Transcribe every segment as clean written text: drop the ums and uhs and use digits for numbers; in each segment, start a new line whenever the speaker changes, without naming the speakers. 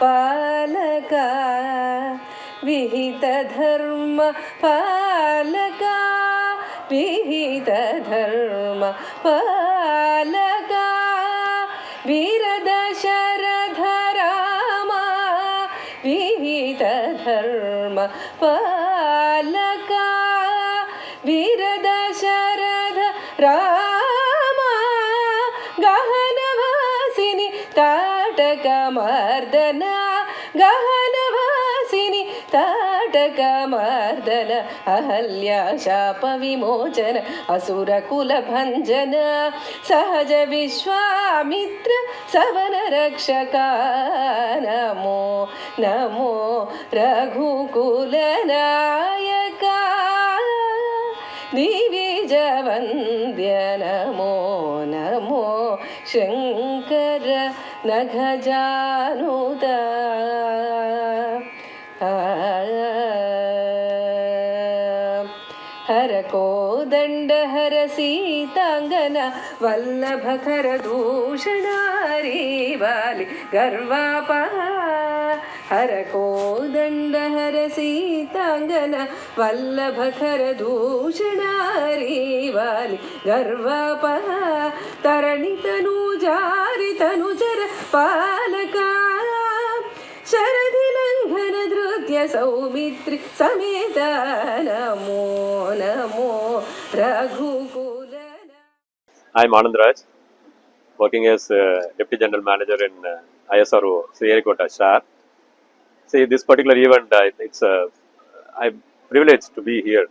पालका विहितधर्म पालका विहितधर्म पालका वीरदशरथ रामा विहितधर्म पालका वीरदशरथ रामा गहनवासिनि ताटकमर्दन गहनवासिनि ताटकमर्दन अहल्या शापविमोचन असुरकुलभञ्जन सहज विश्वामित्र सवनरक्षका नमो नमो रघुकुलनायका दिविजवन्द्य नमो नमो शङ्कर नखजानुदा हर कोदण्ड हर सीताङ्गन वल्लभ करदूषणारी वालि गर्वापः हर कोदण्ड हर सीताङ्गन वल्लभ करदूषणारी वालि गर्वापः तरणितनुजारि तनुजर पालका शरदिलङ्घन धृत्य सौमित्रि समेत नमो नमो रघुकुल.
I'm Anand Raj, working as Deputy General Manager in ISRO Sriharikota SHAR. See, this particular event, I'm privileged to be here.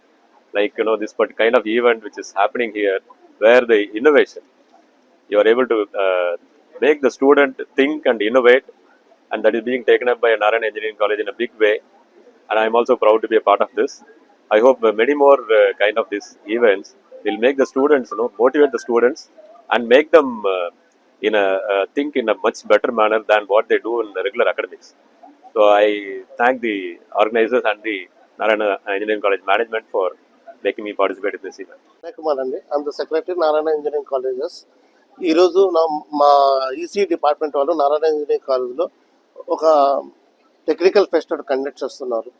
Like, this kind of event which is happening here, where the innovation, you are able to make the student think and innovate, and that is being taken up by Narayana Engineering College in a big way. And I'm also proud to be a part of this. I hope many more kind of these events will make the students, motivate the students and make them think in a much better manner than what they do in the regular academics. So I thank the organizers and the Narayana Engineering College management for making me participate in this event.
I'm the Secretary Narayana Engineering Colleges. ఈ రోజు మా EC department వాళ్ళు Narayana engineering కాలేజ్లో ఒక technical fest conduct చేస్తున్నారు.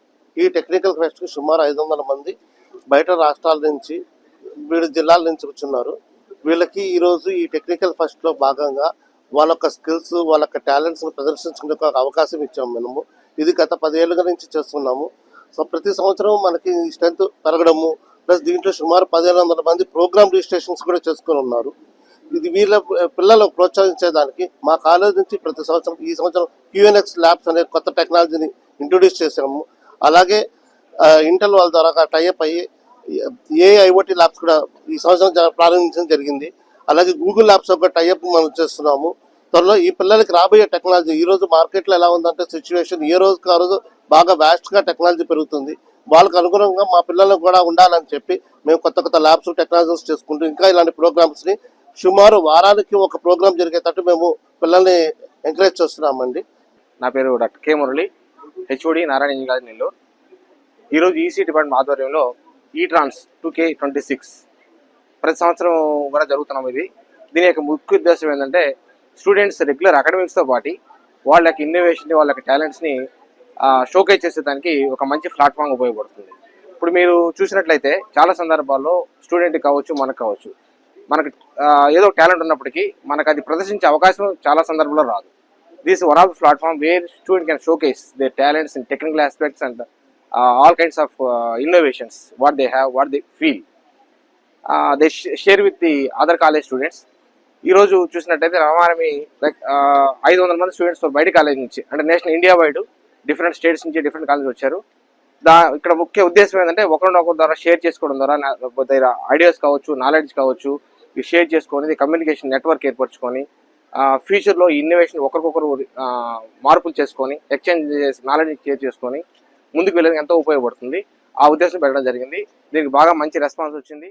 ఈ technical ఫెస్ట్కి సుమారు 500 మంది బయట రాష్ట్రాల నుంచి వివిధ జిల్లాల నుంచి వచ్చున్నారు. వీళ్ళకి ఈరోజు ఈ టెక్నికల్ ఫెస్ట్లో భాగంగా వాళ్ళ యొక్క స్కిల్స్ వాళ్ళ యొక్క టాలెంట్స్ని ప్రదర్శించుకునే ఒక అవకాశం ఇచ్చాము మనము. ఇది గత 10 ఏళ్ళ నుంచి చేస్తున్నాము. సో ప్రతి సంవత్సరం మనకి స్ట్రెంత్ పెరగడము ప్లస్ దీంట్లో సుమారు 1500 మంది ప్రోగ్రామ్ రిజిస్ట్రేషన్స్ కూడా చేసుకుని ఉన్నారు. ఇది వీళ్ళ పిల్లలు ప్రోత్సహించేదానికి మా కాలేజ్ నుంచి ప్రతి సంవత్సరం ఈ సంవత్సరం QNX ల్యాబ్స్ అనే కొత్త టెక్నాలజీని ఇంట్రొడ్యూస్ చేసాము. అలాగే ఇంటెల్ వాళ్ళ ద్వారా టైఅప్ అయ్యి AIoT ల్యాబ్స్ కూడా ఈ సంవత్సరం ప్రారంభించడం జరిగింది. అలాగే గూగుల్ ల్యాబ్స్ ఒక టైఅప్ మనం చేస్తున్నాము. త్వరలో ఈ పిల్లలకి రాబోయే టెక్నాలజీ ఈ రోజు మార్కెట్లో ఎలా ఉందంటే సిచ్యువేషన్ ఏ రోజుకి ఆ రోజు బాగా వ్యాస్ట్గా టెక్నాలజీ పెరుగుతుంది. వాళ్ళకు అనుగుణంగా మా పిల్లలకు కూడా ఉండాలని చెప్పి మేము కొత్త కొత్త ల్యాబ్స్ టెక్నాలజీస్ చేసుకుంటూ ఇంకా ఇలాంటి ప్రోగ్రామ్స్ని సుమారు వారానికి ఒక ప్రోగ్రామ్ జరిగేటట్టు మేము పిల్లల్ని ఎంకరేజ్ చేస్తున్నామండి.
నా పేరు doctor K Murali, HOD Narayana engineering college Nellore. ఈరోజు ఈసీ డిపార్ట్మెంట్ ఆధ్వర్యంలో E-Trans 2K26 ప్రతి సంవత్సరం కూడా జరుగుతున్నాం. దీని యొక్క ముఖ్య ఉద్దేశం ఏంటంటే స్టూడెంట్స్ రెగ్యులర్ అకాడమిక్స్తో పాటు వాళ్ళ యొక్క ఇన్నోవేషన్ని వాళ్ళ యొక్క టాలెంట్స్ని షోకేజ్ చేసేదానికి ఒక మంచి ప్లాట్ఫామ్ ఉపయోగపడుతుంది. ఇప్పుడు మీరు చూసినట్లయితే చాలా సందర్భాల్లో స్టూడెంట్ కావచ్చు మనకు కావచ్చు మనకు ఏదో టాలెంట్ ఉన్నప్పటికీ మనకు అది ప్రదర్శించే అవకాశం చాలా సందర్భంలో రాదు. This one of the platform where student can showcase there talents in technical aspects and all kinds of innovations, what they have, what they feel, they share with the other college students. ఈ రోజు చూసినట్టయితే రామారమి like 500 మంది students బయట college నుంచి అంటే national India wide different states నుంచి different college వచ్చారు. ఇక్కడ ముఖ్య ఉద్దేశం ఏంటంటే ఒకరినొకరి ద్వారా షేర్ చేసుకోవడం ద్వారా దగ్గర ఐడియాస్ కావచ్చు, నాలెడ్జ్ కావచ్చు, ఇవి షేర్ చేసుకొని కమ్యూనికేషన్ నెట్వర్క్ ఏర్పరచుకొని ఫ్యూచర్లో ఇన్నోవేషన్ ఒకరికొకరు మార్పులు చేసుకొని ఎక్స్చేంజ్ చేసి నాలెడ్జ్ షేర్ చేసుకొని ముందుకు వెళ్ళేది ఎంతో ఉపయోగపడుతుంది. ఆ ఉద్దేశం పెట్టడం జరిగింది. దీనికి బాగా మంచి రెస్పాన్స్ వచ్చింది.